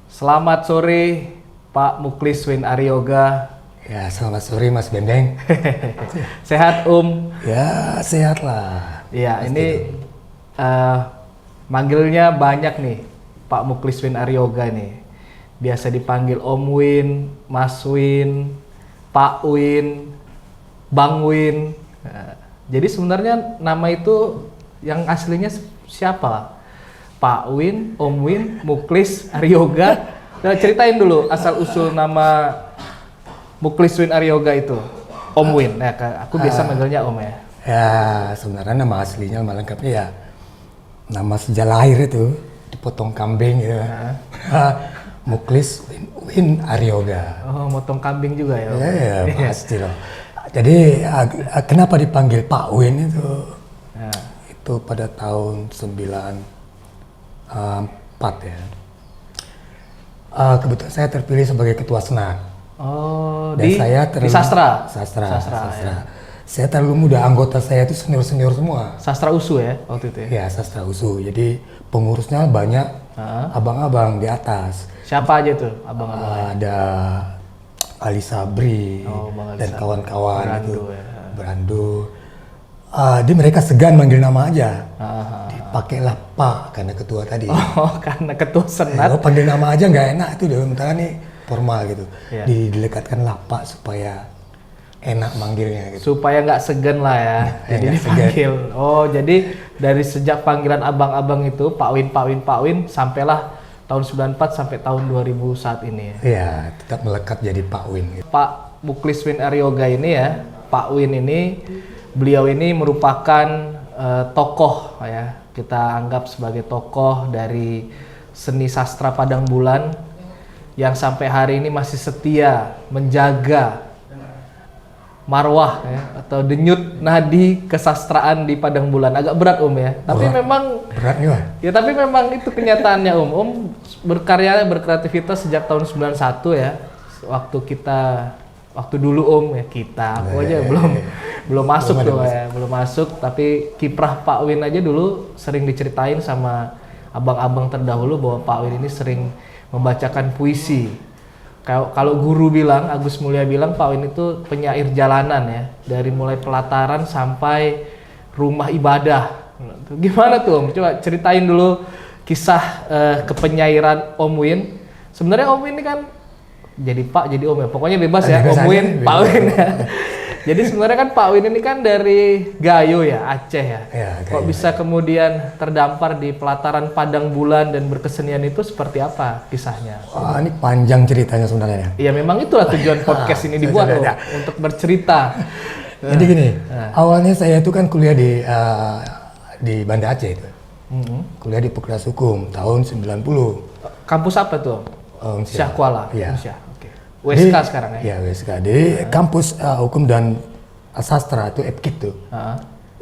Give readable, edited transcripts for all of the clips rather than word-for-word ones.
Selamat sore Pak Muklis Win Aryoga. Ya, selamat sore Mas Bendeng. Sehat Ya, sehat lah. Ya, Pasti ini manggilnya banyak nih Pak Muklis Win Aryoga nih. Biasa dipanggil Om Win, Mas Win, Pak Win, Bang Win. Jadi sebenarnya nama itu yang aslinya siapa? Pak Win, Om Win, Muklis, Aryoga. Nah, ceritain dulu asal usul nama Muklis Win Aryoga itu. Om Win. Nah, aku biasa manggilnya Om ya. Ya, sebenarnya nama aslinya, nama lengkapnya ya nama sejak lahir itu dipotong kambing gitu. Muklis Win Aryoga. Oh, motong kambing juga ya? Om? Ya, pasti loh. Jadi kenapa dipanggil Pak Win itu? Nah. Itu pada tahun 94 ya. Kebetulan saya terpilih sebagai ketua senat. Oh, Dan saya di sastra? Sastra. Ya. Saya terlalu muda, anggota saya itu senior-senior semua. Sastra USU ya waktu itu ya? Ya, sastra USU. Jadi pengurusnya banyak abang-abang di atas. Siapa aja tuh abang-abang? Ada Ali Sabri dan kawan-kawan itu. Berandu. Dia mereka segan manggil nama aja. Dipakailah Pak karena ketua tadi. Oh, karena ketua senat. Kalau panggil nama aja nggak enak itu dia sementara nih formal gitu. Iya. Dilekatkanlah Pak supaya enak manggilnya gitu. Supaya nggak segan lah ya. Jadi dipanggil. Oh, jadi dari sejak panggilan abang-abang itu Pak Win, Pak Win, Pak Win sampailah tahun 94 sampai tahun 2000 saat ini ya. Iya, tetap melekat jadi Pak Win gitu. Pak Muklis Win Aryoga ini ya, Pak Win ini, beliau ini merupakan tokoh ya, kita anggap sebagai tokoh dari seni sastra Padang Bulan yang sampai hari ini masih setia menjaga marwah ya, atau denyut nadi kesastraan di Padang Bulan. Agak berat ya, tapi memang berat nih Pak. Ya tapi memang itu kenyataannya Om berkarya, berkreativitas sejak tahun 91 ya. Waktu dulu ya aku aja belum masuk tuh ya, belum masuk. Tapi kiprah Pak Win aja dulu sering diceritain sama abang-abang terdahulu bahwa Pak Win ini sering membacakan puisi. Kalau guru bilang, Agus Mulia bilang Pak Win itu penyair jalanan ya, dari mulai pelataran sampai rumah ibadah. Gimana tuh Om? Coba ceritain dulu kisah kepenyairan Om Win. Sebenarnya Om Win ini kan jadi Pak, jadi Om ya. Pokoknya bebas ya, Om Win, Pak Win ya. Jadi sebenarnya kan Pak Win ini kan dari Gayo ya, Aceh ya. Kok bisa kemudian terdampar di pelataran Padang Bulan dan berkesenian itu seperti apa kisahnya? Wah, ini panjang ceritanya sebenarnya. Iya, memang itulah tujuan podcast ini dibuat Om, untuk bercerita. Jadi gini, awalnya saya itu kan kuliah di Banda Aceh itu. Kuliah di Fakultas Hukum tahun 90. Kampus apa tuh? Syah Kuala. Iya. WSK sekarang ya? Iya, WSK. Di kampus Hukum dan Sastra itu FKIP tuh.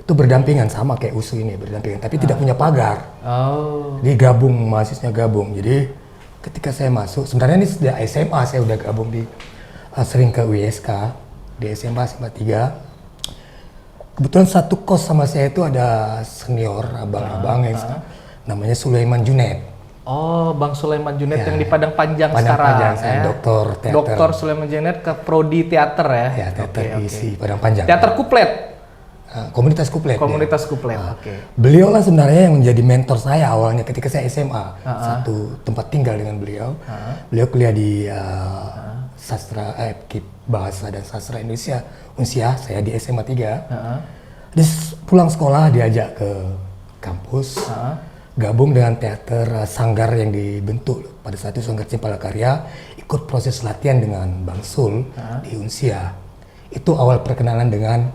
Itu berdampingan sama kayak USU ini, berdampingan. Tapi tidak punya pagar. Oh. Digabung, mahasiswanya gabung. Jadi ketika saya masuk, sebenarnya ini sejak SMA saya udah gabung sering ke WSK. Di SMA 3. Kebetulan satu kos sama saya itu ada senior abang-abang yang namanya Sulaiman Junaid. Oh, Bang Sulaiman Junaid yang di Padang Panjang Padang sekarang Panjang, ya. Doktor teater. Doktor Sulaiman Junaid ke prodi teater ya. Ya, teater isi Padang Panjang. Teater kuplet. Komunitas kuplet. Komunitas kuplet. Beliau lah sebenarnya yang menjadi mentor saya awalnya ketika saya SMA. Satu tempat tinggal dengan beliau. Beliau kuliah di Sastra Bahasa dan Sastra Indonesia Unsia, saya di SMA 3. Dia pulang sekolah diajak ke kampus. Gabung dengan teater sanggar yang dibentuk pada saat itu, Sanggar Cempala Karya, ikut proses latihan dengan Bang Sul di Unsia. Itu awal perkenalan dengan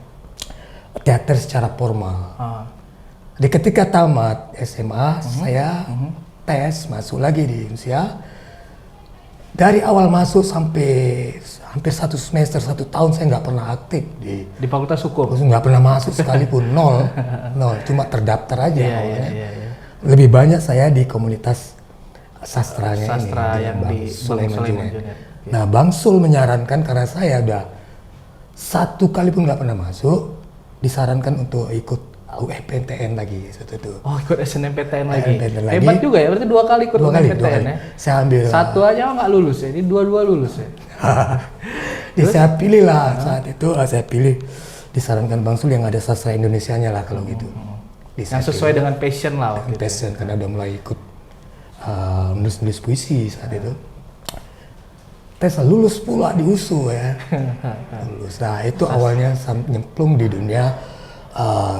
teater secara formal. Di ketika tamat SMA, saya tes masuk lagi di Unsia. Dari awal masuk sampai hampir 1 semester, 1 tahun saya nggak pernah aktif di Fakultas Hukum. Nggak pernah masuk sekalipun, nol, cuma terdaftar aja awalnya. Iya. Lebih banyak saya di komunitas sastranya Sastra ini, yang di Sulaiman Junaid. Junaid. Nah, Bang Sul menyarankan karena saya udah 1 kali pun nggak pernah masuk, disarankan untuk ikut UMPTN lagi saat itu. Oh, ikut SNMPTN lagi. SNMPTN lagi. Hebat juga ya, berarti 2 kali ikut Dua kali. SNMPTN ya. Saya ambil. Satu aja nggak lulus ya, ini dua-dua lulus ya. Saya pilih lah saat itu, saya pilih disarankan Bang Sul yang ada sastra Indonesianya lah kalau gitu. Yang sesuai dengan passion lah waktu itu. Passion karena udah mulai ikut nulis puisi saat itu. Tes lulus pula di USU ya. Lulus. Nah itu awalnya nyemplung di dunia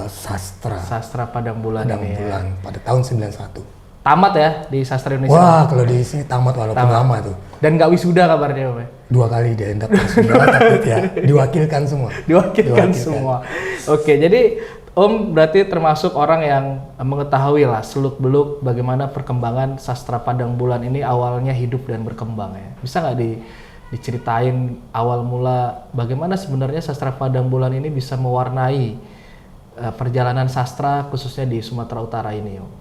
sastra. Sastra Padang Bulan ini Bulan pada tahun 91. Tamat ya di sastra Indonesia. Wah kalau di sini tamat walaupun lama tuh. Dan nggak wisuda kabarnya Om ya? 2 kali dia dapat wisuda tapi ya diwakilkan semua. Diwakilkan semua. Oke, jadi Om berarti termasuk orang yang mengetahui lah seluk-beluk bagaimana perkembangan sastra Padang Bulan ini awalnya hidup dan berkembang ya. Bisa nggak diceritain awal mula bagaimana sebenarnya sastra Padang Bulan ini bisa mewarnai perjalanan sastra khususnya di Sumatera Utara ini Om?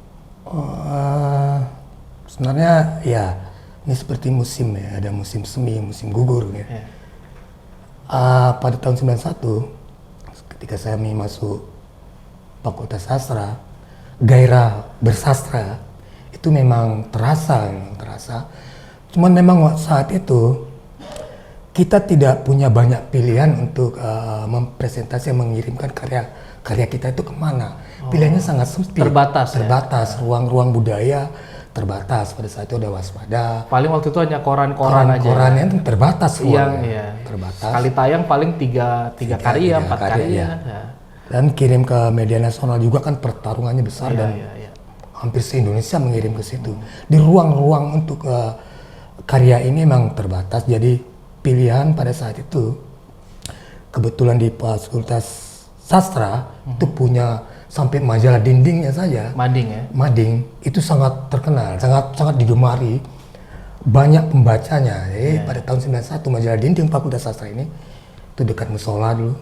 Sebenarnya ya ini seperti musim ya, ada musim semi, musim gugur ya. Pada tahun 91 ketika saya masuk Fakultas Sastra, gairah bersastra itu memang terasa. Cuman memang saat itu kita tidak punya banyak pilihan untuk mempresentasi, mengirimkan karya kita itu kemana. Pilihannya sangat sempit. Terbatas. Ruang-ruang budaya terbatas. Pada saat itu ada Waspada. Paling waktu itu hanya koran-koran aja. Korannya itu terbatas ruangnya. Iya. Terbatas. Sekali tayang paling 3 karya, 4 karya. Ya. Dan kirim ke media nasional juga kan pertarungannya besar dan Iya. hampir se-Indonesia mengirim ke situ. Di ruang-ruang untuk karya ini memang terbatas. Jadi pilihan pada saat itu kebetulan di Fakultas Sastra itu punya sampai majalah dindingnya saja. Mading ya. Mading itu sangat terkenal, sangat digemari. Banyak pembacanya. Jadi pada tahun 91 majalah dinding Fakultas Sastra ini itu dekat musola dulu.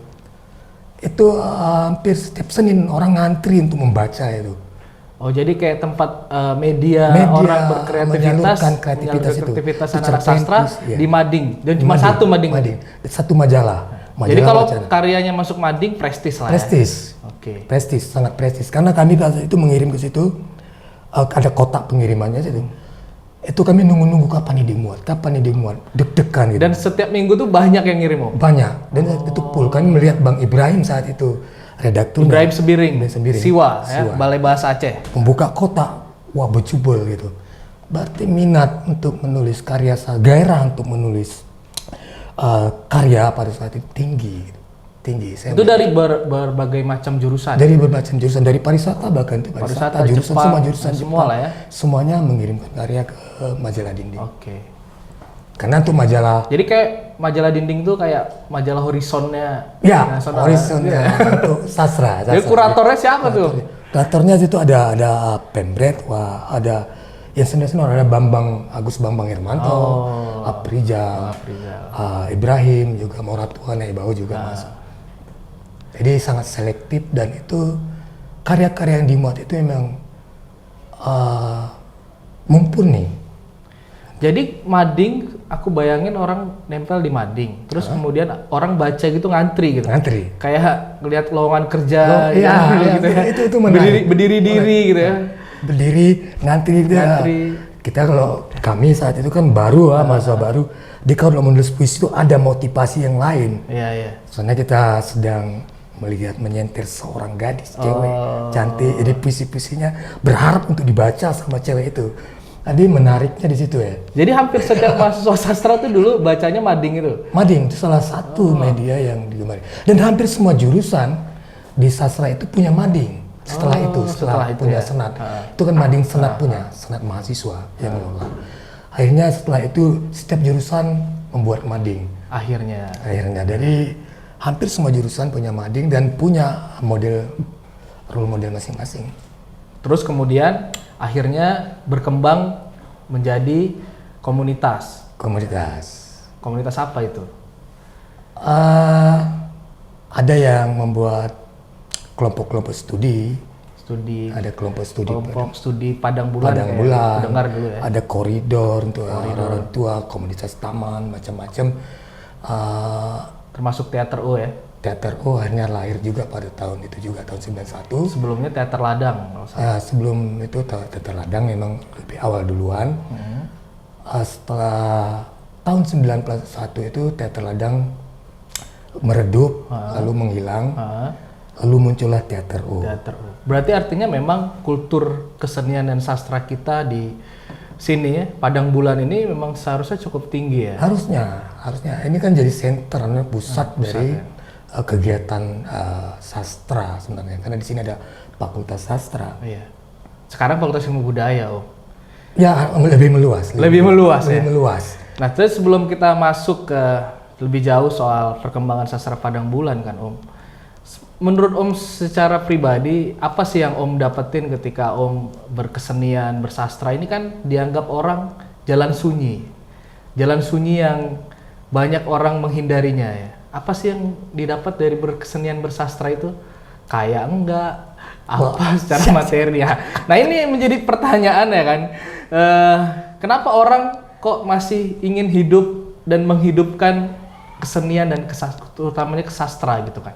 Itu hampir setiap Senin orang ngantri untuk membaca itu. Oh jadi kayak tempat media orang berkreativitas, kreativitas anak sastra di Mading dan cuma satu Mading. Satu majalah. Jadi kalau karyanya masuk Mading prestis lah. Prestis. Oke. Prestis, sangat prestis. Karena kami pada itu mengirim ke situ ada kotak pengirimannya situ. Itu kami nunggu kapan ini dimuat, deg-degan gitu. Dan setiap minggu tuh banyak yang ngirim Om? Banyak, dan itu full. Kami melihat Bang Ibrahim saat itu, redaktur Ibrahim Sebiring. Siwa. Ya, Balai Bahasa Aceh. Membuka kotak, wah berjubel gitu. Berarti minat untuk menulis karya, gairah untuk menulis karya pada saat itu tinggi. Itu dari berbagai macam jurusan? Dari berbagai jurusan, dari pariwisata bahkan itu pariwisata jurusan Jepang, semua jurusan semua lah ya. Semuanya mengirimkan karya ke majalah dinding. Oke. Karena untuk majalah. Jadi kayak majalah dinding tuh kayak majalah horizonnya. Ya, horizonnya untuk sastra. Jadi kuratornya siapa tuh? Kuratornya itu ada Pembret, ada yang senior ada Agus Bambang Hermanto, Aprijal, Ibrahim juga Moratuan Ibau juga masuk. Jadi sangat selektif dan itu karya-karya yang dimuat itu memang mumpuni. Jadi Mading, aku bayangin orang nempel di Mading, terus kemudian orang baca gitu ngantri gitu. Ngantri. Kayak ngelihat lowongan kerja, gitu ya. Itu berdiri gitu ya. Berdiri ngantri gitu. Kita kalau kami saat itu kan baru mahasiswa baru. Di kalau menulis puisi itu ada motivasi yang lain. Iya. Soalnya kita sedang melihat menyentir seorang gadis cewek cantik, jadi puisi-puisinya berharap untuk dibaca sama cewek itu. Tadi menariknya di situ ya. Jadi hampir setiap mahasiswa sastra tuh dulu bacanya Mading itu. Mading itu salah satu media yang digemari. Dan hampir semua jurusan di sastra itu punya Mading. Setelah punya senat. Itu kan Mading senat punya, senat mahasiswa yang mengelola. Akhirnya setelah itu setiap jurusan membuat Mading. Akhirnya. Dari hampir semua jurusan punya Mading dan punya role model masing-masing. Terus kemudian akhirnya berkembang menjadi komunitas. Komunitas apa itu? Ada yang membuat kelompok-kelompok studi. Ada kelompok studi Padang Bulan. Dengar dulu ya. Ada koridor untuk orang tua, komunitas taman, macam-macam. Termasuk teater U ya? Teater O akhirnya lahir juga pada tahun itu juga, tahun 91. Sebelumnya Teater Ladang kalau salah. Sebelum itu Teater Ladang memang lebih awal duluan. Setelah tahun 91 itu Teater Ladang meredup, lalu menghilang, lalu muncullah Teater O. Teater O. Berarti artinya memang kultur kesenian dan sastra kita di sini ya, Padang Bulan ini memang seharusnya cukup tinggi ya? Harusnya. Ini kan jadi center, pusat dari kegiatan sastra sebenarnya. Karena di sini ada Fakultas Sastra. Iya. Sekarang Fakultas Ilmu Budaya, Om. Ya, lebih meluas. Lebih meluas. Nah, terus sebelum kita masuk ke lebih jauh soal perkembangan sastra Padang Bulan kan, Om. Menurut Om secara pribadi, apa sih yang Om dapetin ketika Om berkesenian, bersastra? Ini kan dianggap orang jalan sunyi. Jalan sunyi yang banyak orang menghindarinya ya. Apa sih yang didapat dari berkesenian, bersastra itu? Kaya enggak? Apa secara materi ya? Nah, ini menjadi pertanyaan ya kan. Kenapa orang kok masih ingin hidup dan menghidupkan kesenian dan terutamanya kesastra gitu kan?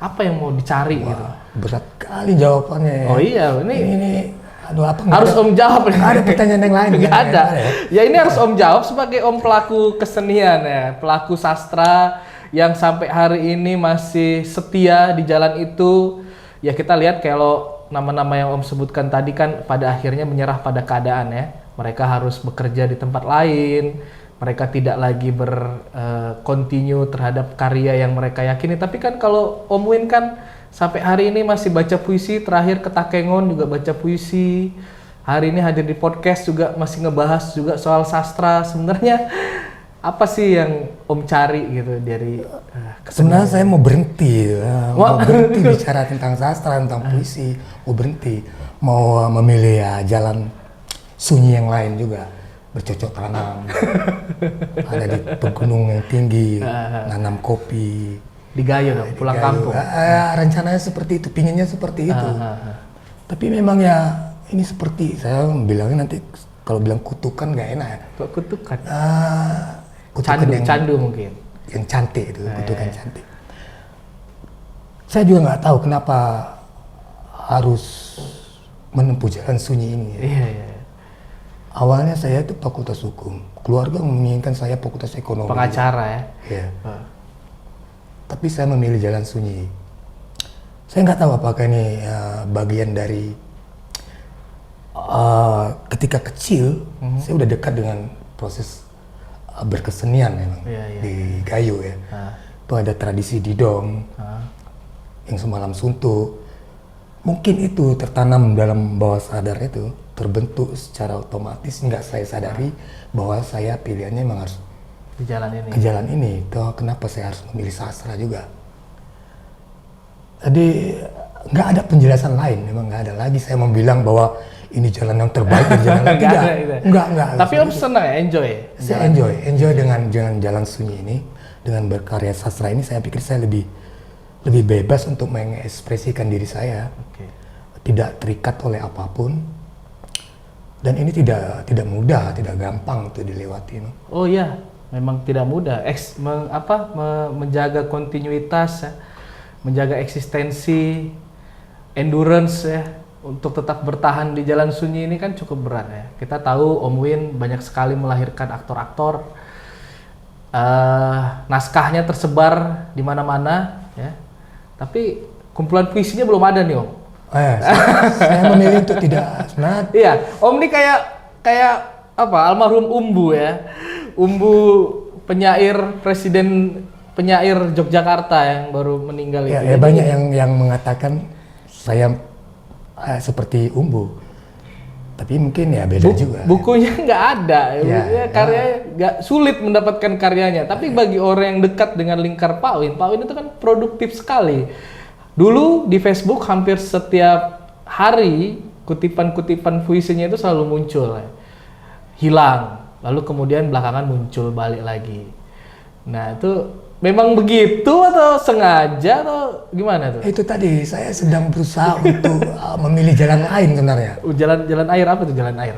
Apa yang mau dicari gitu? Berat kali jawabannya. Oh iya, ini aduh, apa harus ada, Om jawab. Nggak ada pertanyaan yang lain. Nggak ada. Ya. Ya ini harus Om jawab sebagai Om pelaku kesenian ya, pelaku sastra yang sampai hari ini masih setia di jalan itu. Ya kita lihat kalau nama-nama yang Om sebutkan tadi kan pada akhirnya menyerah pada keadaan ya. Mereka harus bekerja di tempat lain. Mereka tidak lagi berkontinu terhadap karya yang mereka yakini. Tapi kan kalau Om Win kan sampai hari ini masih baca puisi. Terakhir ke Takengon juga baca puisi. Hari ini hadir di podcast juga masih ngebahas juga soal sastra. Sebenarnya apa sih yang Om cari gitu dari sebenarnya saya mau berhenti. Mau berhenti bicara tentang sastra, tentang puisi. Mau berhenti. Mau memilih ya jalan sunyi yang lain juga. Bercocok tanam, ada di pegunungan yang tinggi, nanam kopi. Di Gayo dong, pulang kampung. Rencananya seperti itu, pinginnya seperti itu. Tapi memang ya ini seperti, saya bilangnya nanti kalau bilang kutukan nggak enak ya. Kok kutukan? Kutukan Candu mungkin. Yang cantik itu, kutukan cantik. Saya juga nggak tahu kenapa harus menempuh jalan sunyi ini. Iya. Awalnya saya itu Fakultas Hukum, keluarga menginginkan saya Fakultas Ekonomi. Pengacara ya? Iya. Tapi saya memilih jalan sunyi. Saya nggak tahu apakah ini bagian dari ketika kecil, saya udah dekat dengan proses berkesenian memang di Gayo ya. Itu ada tradisi didong, yang semalam suntuk. Mungkin itu tertanam dalam bawah sadar itu. Terbentuk secara otomatis, nggak saya sadari bahwa saya pilihannya memang harus di jalan ini. Ke jalan ini. Tuh kenapa saya harus memilih sastra juga. Jadi nggak ada penjelasan lain, memang nggak ada lagi saya mau bilang bahwa ini jalan yang terbaik, ini jalan yang tidak. Enggak. Tapi Om senang ya, enjoy. Saya enjoy dengan jalan sunyi ini, dengan berkarya sastra ini. Saya pikir saya lebih bebas untuk mengekspresikan diri saya, tidak terikat oleh apapun. Dan ini tidak mudah, tidak gampang untuk dilewati. Oh iya, memang tidak mudah. Menjaga kontinuitas, ya, menjaga eksistensi, endurance ya, untuk tetap bertahan di jalan sunyi ini kan cukup berat ya. Kita tahu Om Win banyak sekali melahirkan aktor-aktor, naskahnya tersebar di mana-mana ya. Tapi kumpulan puisinya belum ada nih Om. Saya memilih untuk tidak sebenarnya. Iya, Om ini kayak apa? Almarhum Umbu ya. Umbu penyair penyair Yogyakarta yang baru meninggal itu. Ya banyak yang mengatakan saya seperti Umbu. Tapi mungkin ya beda juga. Bukunya nggak ada, karyanya nggak sulit mendapatkan karyanya. Tapi bagi orang yang dekat dengan lingkar Pak Win itu kan produktif sekali. Dulu di Facebook hampir setiap hari kutipan-kutipan puisinya itu selalu muncul, ya. Hilang, lalu kemudian belakangan muncul balik lagi. Nah itu memang begitu atau sengaja atau gimana tuh? Itu tadi saya sedang berusaha untuk memilih jalan lain sebenarnya. Jalan air apa tuh jalan air?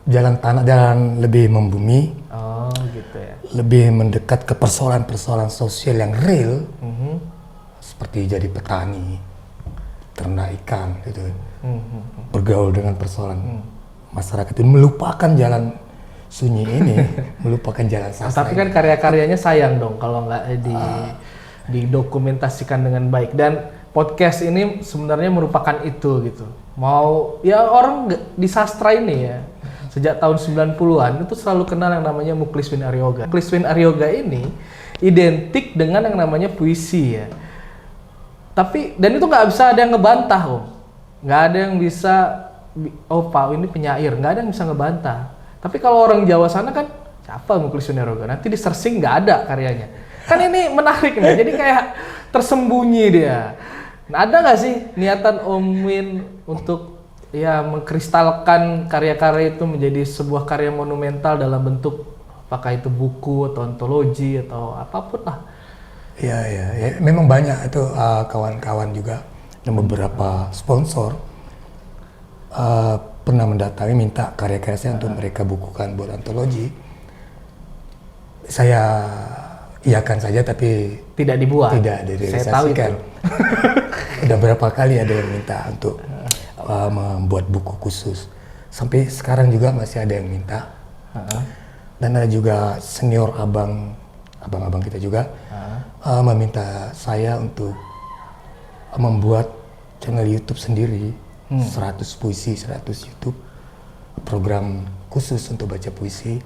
Jalan tanah, jalan lebih membumi. Oh gitu ya. lebih mendekat ke persoalan-persoalan sosial yang real, seperti jadi petani, ternak ikan, gitu, bergaul dengan persoalan masyarakat itu, melupakan jalan sunyi ini, melupakan jalan sastra. Tapi kan karya-karyanya sayang dong kalau nggak didokumentasikan dengan baik. Dan podcast ini sebenarnya merupakan itu gitu. Mau ya orang di sastra ini ya sejak tahun 90-an itu selalu kenal yang namanya Muklis Win Aryoga. Muklis Win Aryoga ini identik dengan yang namanya puisi ya. Tapi dan itu nggak bisa ada yang ngebantah Om. Nggak ada yang bisa oh Pak ini penyair, nggak ada yang bisa ngebantah. Tapi kalau orang Jawa sana kan siapa Muklis Win Aryoga? Nanti di searching nggak ada karyanya. Kan ini menarik nih. Jadi kayak tersembunyi dia. Nah, ada nggak sih niatan Om Win untuk ya mengkristalkan karya-karya itu menjadi sebuah karya monumental dalam bentuk apakah itu buku atau antologi atau apapun lah? Ya, memang banyak itu kawan-kawan juga dan beberapa sponsor pernah mendatangi minta karya-karya saya untuk mereka bukukan buat antologi. Saya iakan saja tapi tidak dibuat. Tidak direalisasikan. Saya tahu itu. Udah berapa kali ada yang minta untuk membuat buku khusus. Sampai sekarang juga masih ada yang minta. Dan ada juga senior abang-abang kita juga meminta saya untuk membuat channel YouTube sendiri, 100 puisi, 100 YouTube, program khusus untuk baca puisi.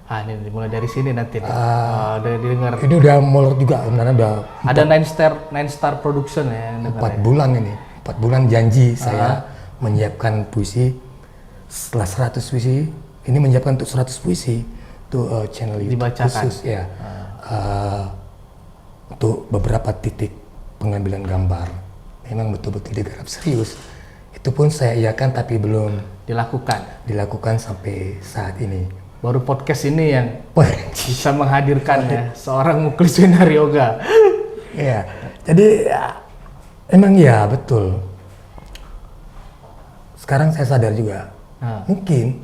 Ini dimulai dari sini nanti nih. Udah didengar. Ini udah molor juga, sebenarnya udah ada Nine Star Production ya. 4 bulan ini, 4 bulan janji saya menyiapkan puisi. Setelah 100 puisi, ini menyiapkan untuk 100 puisi untuk channel YouTube dibacakan. Khusus ya. Untuk beberapa titik pengambilan gambar, memang betul-betul digarap serius. Itu pun saya iakan tapi belum dilakukan sampai saat ini. Baru podcast ini yang bisa menghadirkan ya seorang Muklis Win Aryoga. Iya, jadi emang ya betul. Sekarang saya sadar juga, mungkin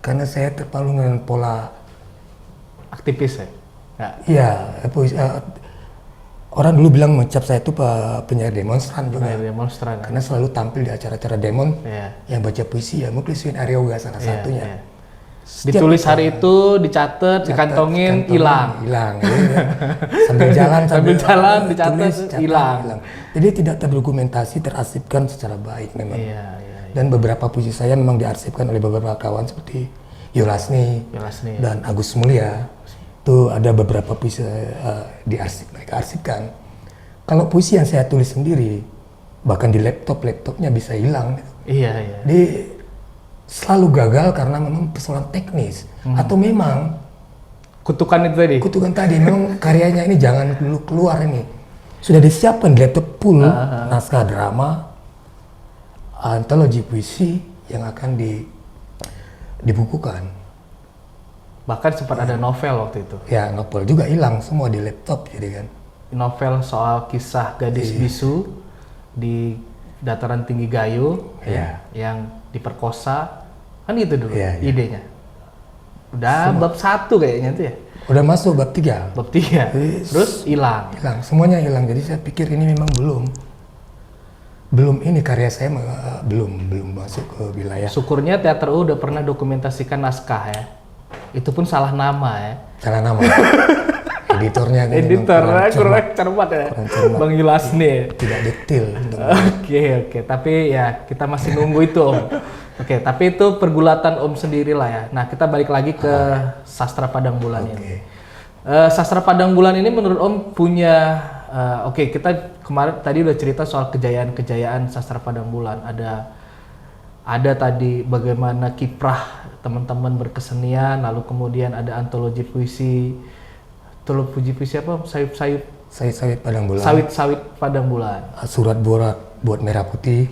karena saya terpalu dengan pola aktivis ya. Iya, orang dulu bilang mencap saya itu penyair demonstran juga. Demonstran. Karena selalu tampil di acara-acara demon yang baca puisi ya Muklis Win Aryoga salah satunya. Ditulis hari itu, dicatat, dikantongin, hilang. Ya. Sambil jalan dicatat, hilang. Jadi tidak terdokumentasi, terarsipkan secara baik memang. Dan beberapa puisi saya memang diarsipkan oleh beberapa kawan seperti Yulasni dan Agus Mulia. Itu ada beberapa puisi mereka arsipkan. Kalau puisi yang saya tulis sendiri, bahkan di laptopnya bisa hilang. Di selalu gagal karena memang persoalan teknis atau memang kutukan tadi memang karyanya ini jangan dulu keluar, ini sudah disiapkan di laptop full naskah drama, antologi puisi yang akan dibukukan. Bahkan sempat ada novel waktu itu. Ya, novel juga hilang semua di laptop jadi kan. Novel soal kisah gadis bisu di dataran tinggi Gayo yang diperkosa, kan gitu dulu idenya. Udah semua. Bab 1 kayaknya tuh ya. Udah masuk bab 3. Bab 3. Terus hilang. Semuanya hilang. Jadi saya pikir ini memang belum ini karya saya belum masuk ke wilayah. Syukurnya Teater U udah pernah dokumentasikan naskah ya. Itu pun salah nama ya. Salah nama. Editornya kurang cermat ya. Bang Yulasni. Tidak detail. Oke. Tapi ya kita masih nunggu itu Om. Oke, tapi itu pergulatan Om sendiri lah ya. Nah, kita balik lagi ke Sastra Padang Bulan ini. Sastra Padang Bulan ini menurut Om punya kita kemarin tadi udah cerita soal kejayaan-kejayaan Sastra Padang Bulan. Ada tadi bagaimana kiprah teman-teman berkesenian, lalu kemudian ada antologi puisi. Antologi puisi apa? Sawit Padang Bulan. Sawit Padang Bulan. Surat buat Merah Putih.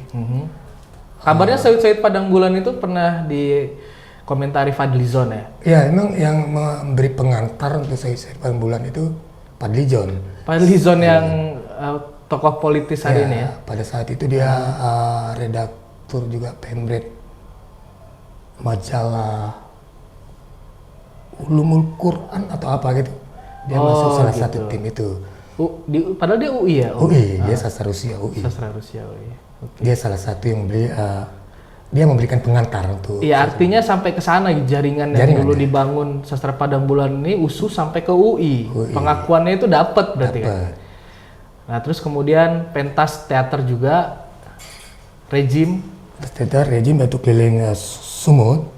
Kabarnya Sawit Padang Bulan itu pernah dikomentari Fadlizon ya? Ya, memang yang memberi pengantar untuk Sawit Padang Bulan itu Fadlizon. Fadlizon yang tokoh politis hari ini ya? Pada saat itu dia redaktur juga pemret majalah Ulumul Quran atau apa gitu. Dia masuk salah satu tim itu. Padahal dia UI ya? UI, dia sastra Rusia UI. Sastra Rusia UI. Okay. Dia salah satu yang dia memberikan pengantar untuk. Iya, artinya sampai ke sana jaringan yang dulu dibangun Sastra Padang Bulan ini USU sampai ke UI. Pengakuannya itu dapat berarti kan. Nah, terus kemudian pentas teater juga rejim Batu Keliling Sumut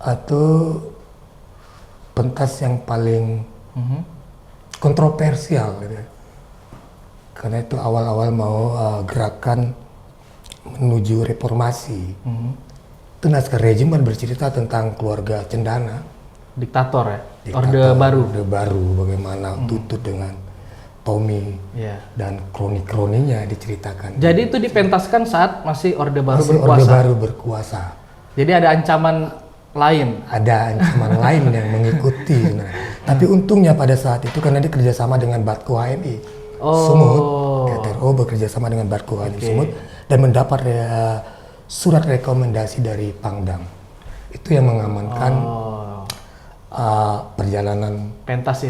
atau pentas yang paling kontroversial gitu. Karena itu awal-awal mau gerakan menuju reformasi. Itu naskah rejim kan bercerita tentang keluarga cendana, diktator ya, Orde Baru. Orde Baru, bagaimana Tutut dengan Tommy dan kroni-kroninya diceritakan. Jadi itu dipentaskan saat masih Orde Baru berkuasa. Orde Baru berkuasa. Jadi ada ancaman lain. Ada ancaman lain yang mengikuti sebenarnya. Tapi untungnya pada saat itu karena dia kerjasama dengan Batku HMI Sumut, TTRO bekerja sama dengan Batku HMI Sumut dan mendapat surat rekomendasi dari Pangdam. Itu yang mengamankan perjalanan pentas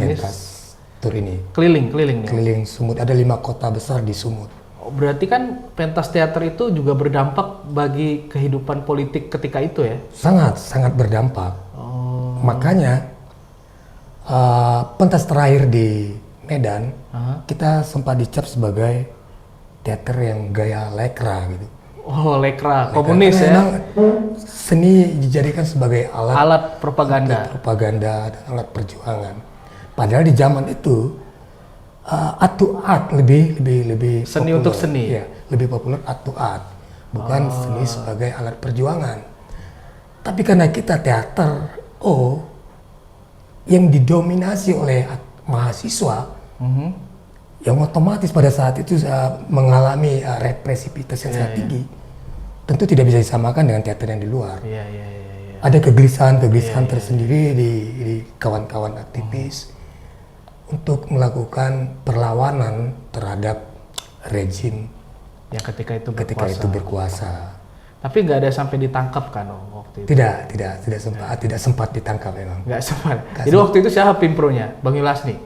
tur ini. Keliling Sumut. Ada 5 kota besar di Sumut. Berarti kan pentas teater itu juga berdampak bagi kehidupan politik ketika itu ya? Sangat berdampak. Makanya pentas terakhir di Medan kita sempat dicap sebagai teater yang gaya lekra gitu. Lekra komunis ya? Seni dijadikan sebagai alat propaganda dan alat perjuangan. Padahal di zaman itu art lebih seni populer. Untuk seni. Ya, lebih populer art bukan seni sebagai alat perjuangan. Tapi karena kita teater yang didominasi oleh mahasiswa yang otomatis pada saat itu mengalami represivitas yang sangat tinggi, tentu tidak bisa disamakan dengan teater yang di luar. Ada kegelisahan tersendiri di kawan-kawan aktivis untuk melakukan perlawanan terhadap rejim yang ketika itu berkuasa. Tapi nggak ada sampai ditangkap kan waktu itu? Tidak sempat ditangkap memang. Nggak sempat. Jadi waktu itu siapa pimpronya? Bang Yulasni?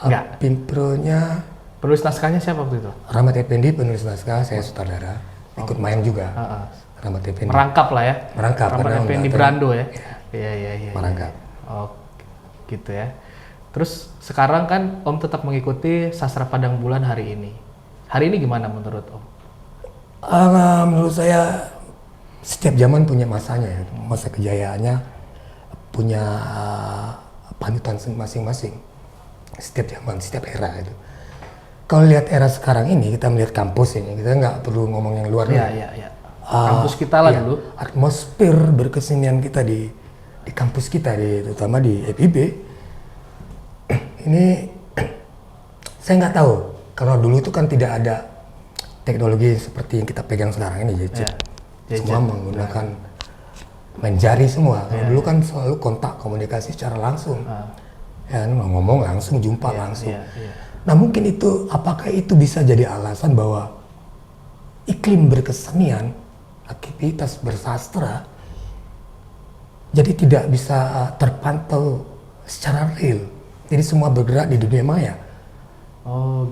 Nggak. Pimpronya penulis naskahnya siapa waktu itu? Rahmat Effendi penulis naskah, saya sutradara. Ikut main juga. Rahmat Effendi. Merangkap lah ya. Rahmat Effendi Brando ya. Iya. Merangkap. Gitu ya. Terus sekarang kan Om tetap mengikuti Sastra Padang Bulan hari ini. Hari ini gimana menurut Om? Menurut saya setiap zaman punya masanya ya. Masa kejayaannya punya panutan masing-masing. Setiap zaman, setiap era itu. Kalau lihat era sekarang ini, kita melihat kampus ini, kita nggak perlu ngomong yang luar dulu. Iya. Kampus kita lah dulu. Atmosfer berkesenian kita di kampus kita, terutama di FIB, ini saya nggak tahu. Karena dulu itu kan tidak ada teknologi seperti yang kita pegang sekarang ini, gadget. Semua menggunakan main jari semua. Dulu kan selalu kontak komunikasi secara langsung. Ya, mau ngomong langsung, jumpa langsung. Nah mungkin itu, apakah itu bisa jadi alasan bahwa iklim berkesenian, aktivitas bersastra, jadi tidak bisa terpantau secara real. Jadi semua bergerak di dunia maya.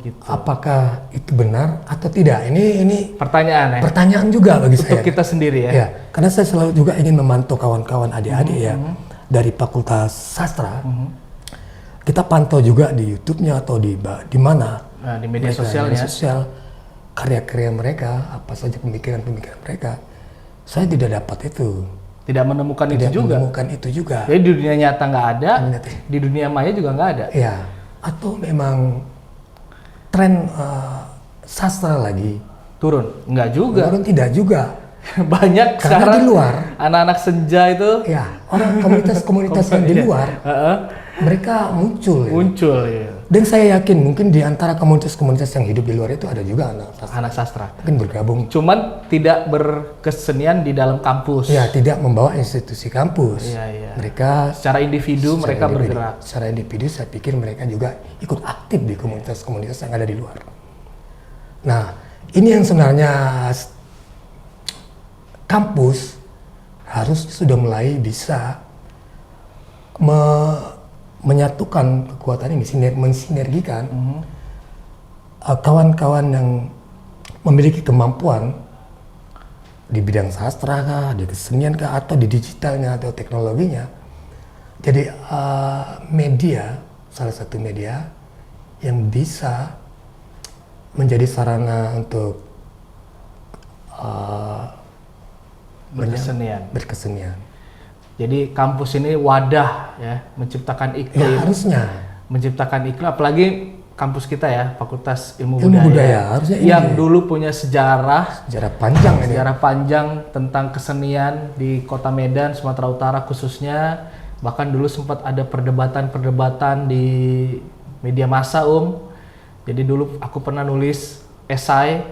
Gitu. Apakah itu benar atau tidak? Ini pertanyaan ya? Pertanyaan juga bagi saya. Untuk kita sendiri ya? Ya, karena saya selalu juga ingin memantau kawan-kawan adik-adik dari Fakultas Sastra. Kita pantau juga di YouTube-nya atau di mana? Di media sosialnya. Karya-karya mereka, apa saja pemikiran-pemikiran mereka. Saya tidak dapat itu. Tidak menemukan itu juga. Jadi di dunia nyata nggak ada, di dunia maya juga nggak ada. Ya, atau memang tren sastra lagi turun? Nggak juga. Turun tidak juga. Banyak karena sekarang di luar anak-anak senja itu. Ya, orang komunitas yang di luar. Mereka muncul. Ya. Dan saya yakin mungkin di antara komunitas-komunitas yang hidup di luar itu ada juga anak sastra. Mungkin bergabung. Cuman tidak berkesenian di dalam kampus. Ya, tidak membawa institusi kampus. Iya. Mereka secara individu mereka bergerak. Secara individu saya pikir mereka juga ikut aktif di komunitas-komunitas yang ada di luar. Nah, ini yang sebenarnya kampus harus sudah mulai bisa menyatukan kekuatan ini, mensinergikan kawan-kawan yang memiliki kemampuan di bidang sastra kah, di kesenian kah, atau di digitalnya atau teknologinya. Jadi media, salah satu media yang bisa menjadi sarana untuk berkesenian. Jadi kampus ini wadah ya, menciptakan iklim. Ya, harusnya. Menciptakan iklim, apalagi kampus kita ya, Fakultas Ilmu Budaya. Budaya Harusnya yang dulu punya sejarah panjang tentang kesenian di Kota Medan, Sumatera Utara khususnya. Bahkan dulu sempat ada perdebatan di media massa, Jadi dulu aku pernah nulis esai,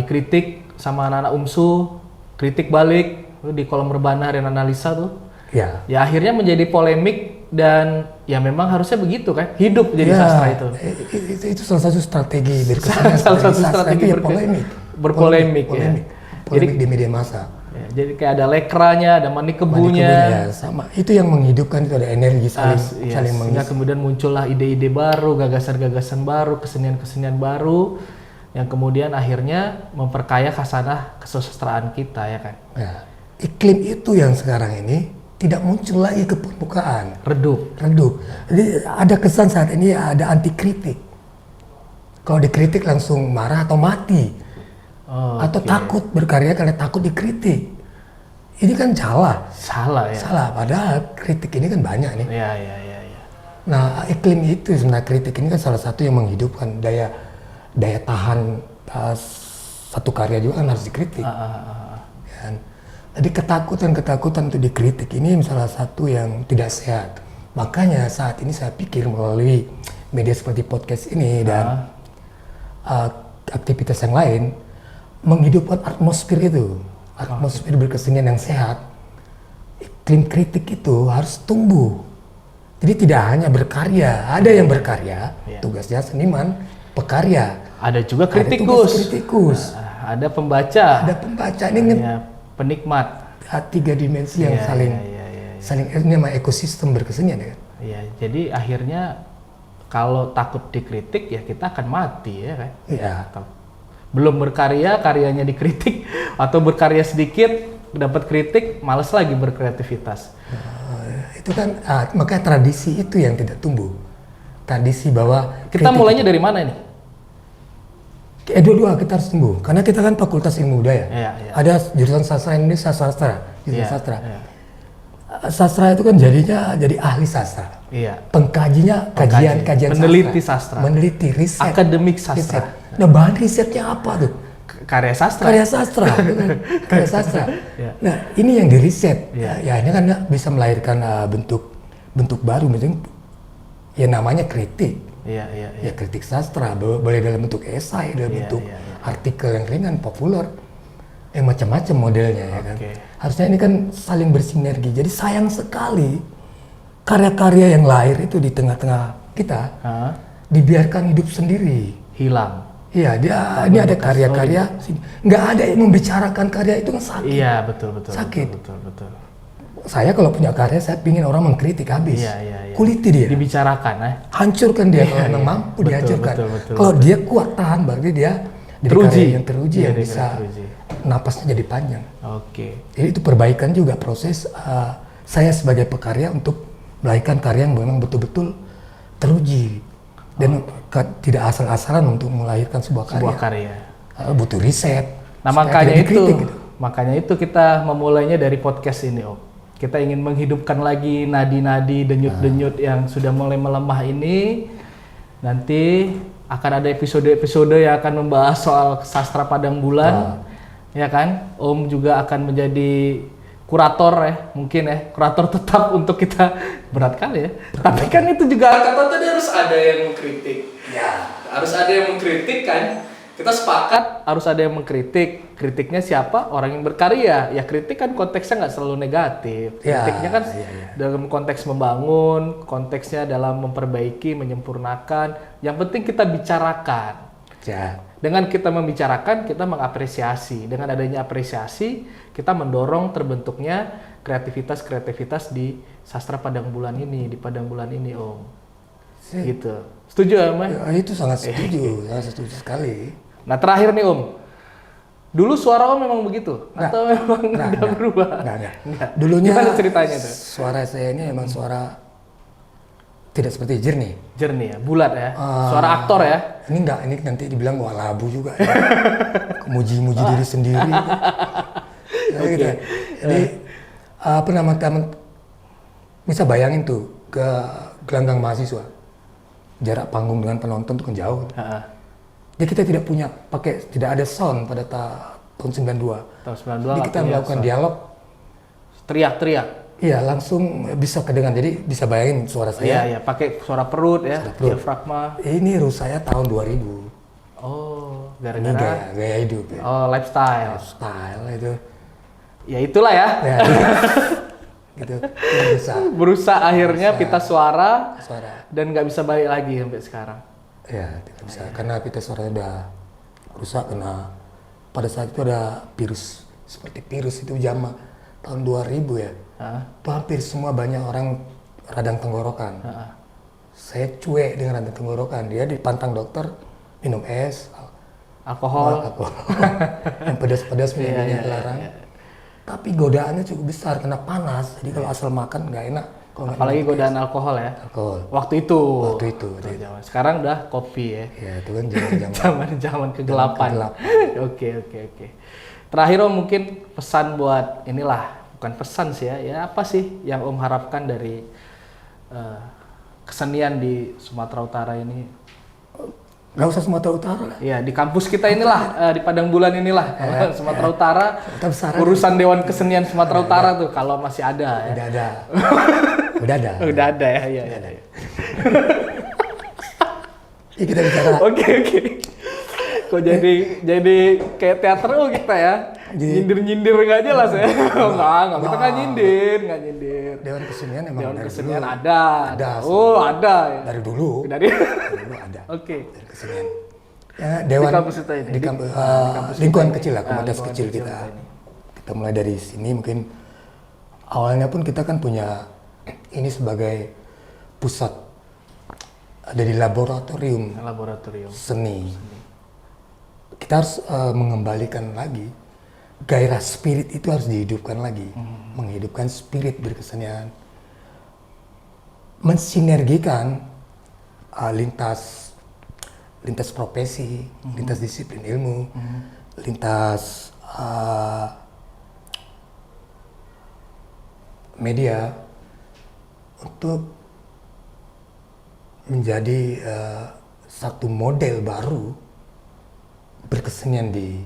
dikritik sama anak-anak UMSU, kritik balik di kolom rebana dan analisa tuh. Ya akhirnya menjadi polemik, dan ya memang harusnya begitu kan, hidup jadi sastra itu. Itu salah satu strategi berkesenian. Salah satu strategi berpolemik ya. Jadi di media massa. Ya, jadi kayak ada lekranya, ada manik kebunya. Ya, sama. Itu yang menghidupkan, itu ada energi saling mengisi. Sehingga kemudian muncullah ide-ide baru, gagasan-gagasan baru, kesenian-kesenian baru yang kemudian akhirnya memperkaya khasanah kesusastraan kita ya kan. Ya. Iklim itu yang sekarang ini tidak muncul lagi ke permukaan. Redup. Jadi ada kesan saat ini ada anti kritik. Kalau dikritik langsung marah atau mati. Atau takut berkarya karena takut dikritik. Ini kan salah ya. Padahal kritik ini kan banyak nih. Iya. Nah, iklim itu sebenarnya, kritik ini kan salah satu yang menghidupkan daya tahan satu karya juga kan harus dikritik. Kan? Jadi ketakutan untuk dikritik ini salah satu yang tidak sehat. Makanya saat ini saya pikir melalui media seperti podcast ini dan aktivitas yang lain, menghidupkan atmosfer berkesenian yang sehat. Iklim kritik itu harus tumbuh. Jadi tidak hanya berkarya, ada yang berkarya, tugasnya seniman, pekarya. Ada juga kritikus. Ada pembaca. Ini penikmat. 3 dimensi yang saling ini namanya ekosistem berkesenian ya. Iya, jadi akhirnya kalau takut dikritik ya kita akan mati ya kan. Iya. Belum berkarya, karyanya dikritik, atau berkarya sedikit dapat kritik, males lagi berkreativitas. Itu kan makanya tradisi itu yang tidak tumbuh. Tradisi bahwa kita mulainya dari mana ini? Dua-dua kita harus tumbuh, karena kita kan Fakultas Ilmu Budaya. Iya. Ada jurusan sastra Indonesia, sastra. Sastra itu kan jadi ahli sastra. Iya. Kajian peneliti sastra. Meneliti riset. Akademik sastra. Nah, bahan risetnya apa tuh? Karya sastra. Karya sastra. Nah, ini yang diriset. Ya ini kan bisa melahirkan bentuk baru, misalnya ya namanya kritik. Ya kritik sastra, boleh dalam bentuk esai, dalam bentuk artikel yang ringan, populer, yang macam-macam modelnya ya kan. Harusnya ini kan saling bersinergi. Jadi sayang sekali karya-karya yang lahir itu di tengah-tengah kita dibiarkan hidup sendiri, hilang. Iya, ini ada karya-karya, nggak ada yang membicarakan karya itu kan sakit. Iya, betul. Sakit. Betul. Saya kalau punya karya, saya pingin orang mengkritik habis. Iya. Kuliti dia. Dibicarakan, hancurkan dia kalau memang mampu dihancurkan. Kalau dia kuat tahan, berarti dia karya yang teruji yang bisa napasnya jadi panjang. Jadi itu perbaikan juga proses saya sebagai pekarya untuk melahirkan karya yang memang betul-betul teruji dan tidak asal-asalan untuk melahirkan sebuah karya. Butuh riset. Nah, makanya itu kita memulainya dari podcast ini, Om. Kita ingin menghidupkan lagi nadi-nadi, denyut-denyut yang sudah mulai melemah ini. Nanti akan ada episode-episode yang akan membahas soal sastra Padang Bulan. Ya kan? Om juga akan menjadi kurator ya, mungkin ya, kurator tetap untuk kita. Berat kali ya. Tapi kan itu juga kata tadi harus ada yang mengkritik. Ya, harus ada yang mengkritik kan. Kita sepakat harus ada yang mengkritik. Kritiknya siapa? Orang yang berkarya. Ya kritik kan konteksnya nggak selalu negatif. Kritiknya kan dalam konteks membangun, konteksnya dalam memperbaiki, menyempurnakan. Yang penting kita bicarakan. Dengan kita membicarakan, kita mengapresiasi. Dengan adanya apresiasi, kita mendorong terbentuknya kreativitas di sastra Padang Bulan ini, di Padang Bulan ini, Om. Gitu. Setuju ya, Om? Ya, itu sangat setuju, sangat setuju sekali. Nah, terakhir nih, Om. Dulu suara Om memang begitu? Atau memang udah berubah? Enggak. Dulunya gimana ceritanya tuh? Suara saya ini memang suara tidak seperti jernih. Jernih ya, bulat ya. Suara aktor ya. Ini enggak, ini nanti dibilang wah labu juga. Ya. Muji-muji diri sendiri. Ya, gitu. Jadi apa namanya, bisa bayangin tuh ke gelanggang mahasiswa. Jarak panggung dengan penonton tuh kan jauh. Jadi kita tidak ada sound pada tahun 92. Tahun 92. Jadi kita melakukan dialog. Teriak-teriak. Iya, langsung bisa kedengar. Jadi bisa bayangin suara saya. Iya, pakai suara perut ya, diafragma. Ini saya tahun 2000. Oh, Ini gara-gara gaya hidup ya. oh, lifestyle. Lifestyle itu. Ya itulah ya. Ya, gitu. Berusaha akhirnya pita suara Suara. dan nggak bisa balik lagi sampai sekarang. Ya, tidak bisa. Karena pita suaranya udah rusak, karena pada saat itu ada virus. Seperti virus itu zaman tahun 2000 ya. Itu hampir semua banyak orang radang tenggorokan. Saya cuek dengan radang tenggorokan. Dia dipantang dokter, minum es, Alkohol. yang pedas-pedas minumnya dilarang. Tapi godaannya cukup besar karena panas. Jadi kalau asal makan nggak enak. Apalagi godaan alkohol ya. Alkohol. Waktu itu. Sekarang udah kopi ya. Ya itu kan Zaman kegelapan. Oke. Terakhir Om, mungkin pesan buat inilah, bukan pesan sih ya. Ya apa sih yang Om harapkan dari kesenian di Sumatera Utara ini? Nggak usah Sumatera Utara lah. Ya di kampus kita inilah, di Padang Bulan inilah, Sumatera Utara. Urusan Dewan Kesenian Sumatera Utara tuh kalau masih ada ya. Udah ada. Udah ada ya. Iya. Ya, kita bicara. Oke. Kok jadi kayak teater kita ya? Nyindir nggak jelas ya? Nggak, kita nggak nyindir. Dewan Kesenian emang Dewan dari Kesenian dulu. ada. Oh, ada ya. Dari dulu. Dari dulu ada. Oke. Dewan Kesenian. Ya, Dewan di kampus kita ini. Di lingkungan kecil lah, komunitas kecil kita. Kita mulai dari sini mungkin awalnya pun kita kan punya ini sebagai pusat, ada di laboratorium seni. Kita harus mengembalikan lagi gairah spirit itu, harus dihidupkan lagi, menghidupkan spirit berkesenian, mensinergikan lintas profesi, lintas disiplin ilmu, lintas media untuk menjadi satu model baru berkesenian di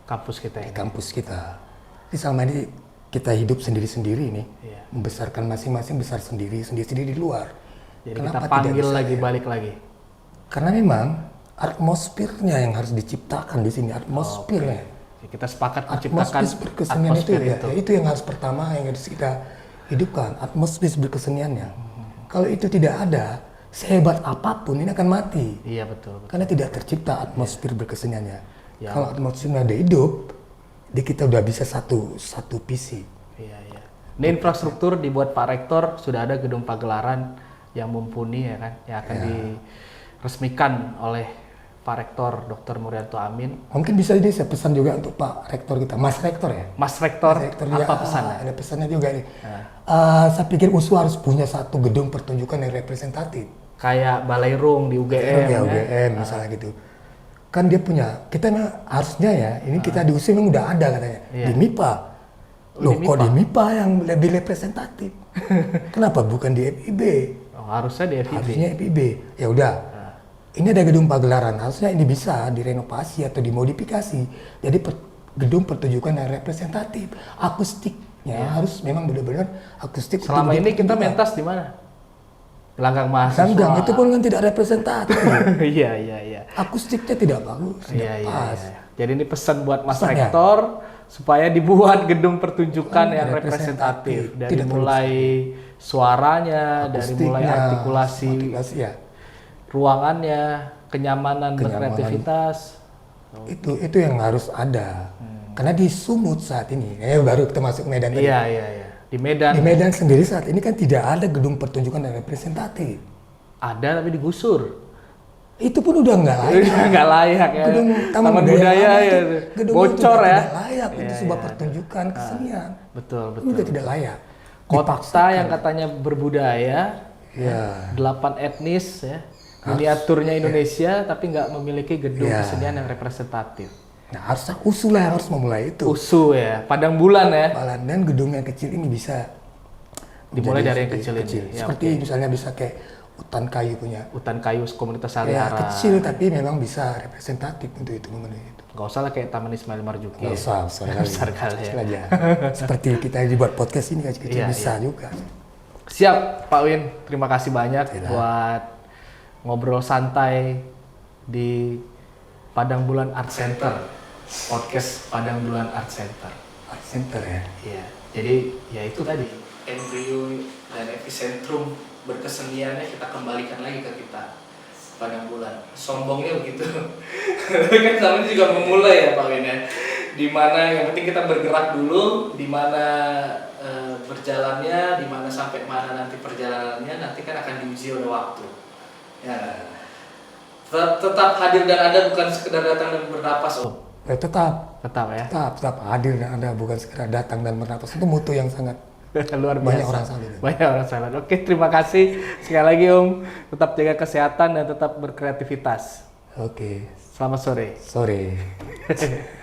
kampus kita ini. Di kampus kita. Jadi selama ini kita hidup sendiri-sendiri nih, membesarkan masing-masing besar sendiri-sendiri di luar. Jadi kenapa kita panggil lagi, balik lagi? Karena memang atmosfernya yang harus diciptakan di sini, atmosfernya. Kita sepakat menciptakan atmosfer berkesenian itu. Itu yang harus pertama yang harus kita hidupkan, atmosfer berkeseniannya. Kalau itu tidak ada, sehebat apapun ini akan mati. Iya betul. Karena tidak tercipta atmosfer berkeseniannya. Ya. Kalau atmosfernya ada hidup, di kita udah bisa satu visi. Iya. Ini infrastruktur dibuat Pak Rektor, sudah ada gedung pagelaran yang mumpuni ya kan, yang akan diresmikan oleh Pak Rektor Dr. Murianto Amin. Mungkin bisa ini saya pesan juga untuk Pak Rektor kita, Mas Rektor ya. Mas Rektor apa pesannya? Ada pesannya juga nih. Saya pikir USU harus punya satu gedung pertunjukan yang representatif. Kayak Balairung di UGM. Ya, UGM misalnya gitu. Kan dia punya, kita harusnya ya, ini kita di USU memang udah ada katanya. Di MIPA. Loh kok di MIPA yang lebih representatif? Kenapa bukan di FIB? Oh, harusnya di FIB. Harusnya FIB. Ya udah. Ini ada gedung pagelaran, harusnya ini bisa direnovasi atau dimodifikasi. Jadi gedung pertunjukan yang representatif. Akustiknya harus memang benar-benar akustik. Selama ini kita mentas di mana? Gelanggang mahasiswa. Gelanggang itu pun kan tidak representatif. Iya. Akustiknya tidak bagus, tidak pas. Jadi ini pesan buat Mas Rektor supaya dibuat gedung pertunjukan yang representatif. Dari mulai suaranya, dari mulai artikulasi. Ruangannya, kenyamanan berkreativitas. Itu yang harus ada. Karena di Sumut saat ini, baru kita masuk Medan tadi. Iya, iya, iya. Di Medan. Di Medan sendiri saat ini kan tidak ada gedung pertunjukan dan representatif. Ada tapi digusur. Itu pun udah nggak layak. Udah nggak layak ya. Gedung Taman budaya ya. gedung Bocor itu ya. tidak layak untuk Iya, sebuah iya. pertunjukan kesenian. Betul, Itu betul. udah tidak layak. Kota yang katanya berbudaya, Ya. 8 etnis ya. Miniaturnya Indonesia tapi nggak memiliki gedung Ya. kesenian yang representatif. Nah, harusnya usul lah yang harus memulai itu. USU ya, Padang Bulan ya. Dan gedung yang kecil ini bisa Dimulai menjadi dari yang seperti kecil ini. Ya, Seperti misalnya bisa kayak hutan kayu punya. Hutan kayu komunitas Ya, Salihara. kecil tapi memang bisa representatif untuk itu memenuhi itu. Gak usah lah kayak Taman Ismail Marzuki. Nggak usah, besar kali. Besar kali ya. Kecil aja. Seperti kita dibuat podcast ini kecil-kecil Iya, bisa juga. Siap Pak Win, terima kasih banyak buat ngobrol santai di Padang Bulan Art Center. Podcast Padang Bulan Art Center. Art Center ya. Iya, jadi ya itu tadi embrio dan epicentrum berkeseniannya kita kembalikan lagi ke kita Padang Bulan. Sombongnya begitu. Kan namanya juga memulai ya Pak Win ya. Dimana yang penting kita bergerak dulu, dimana berjalannya, dimana sampai mana nanti perjalanannya nanti kan akan diuji oleh waktu. Ya, tetap hadir dan ada bukan sekedar datang dan bernapas. Oh, Ya, tetap ya. tetap hadir dan ada bukan sekedar datang dan bernapas. Itu mutu yang sangat Luar biasa. banyak orang salut. Banyak orang salut. Oke, terima kasih sekali lagi Om. Tetap jaga kesehatan dan tetap berkreativitas. Oke. Selamat sore. Sore.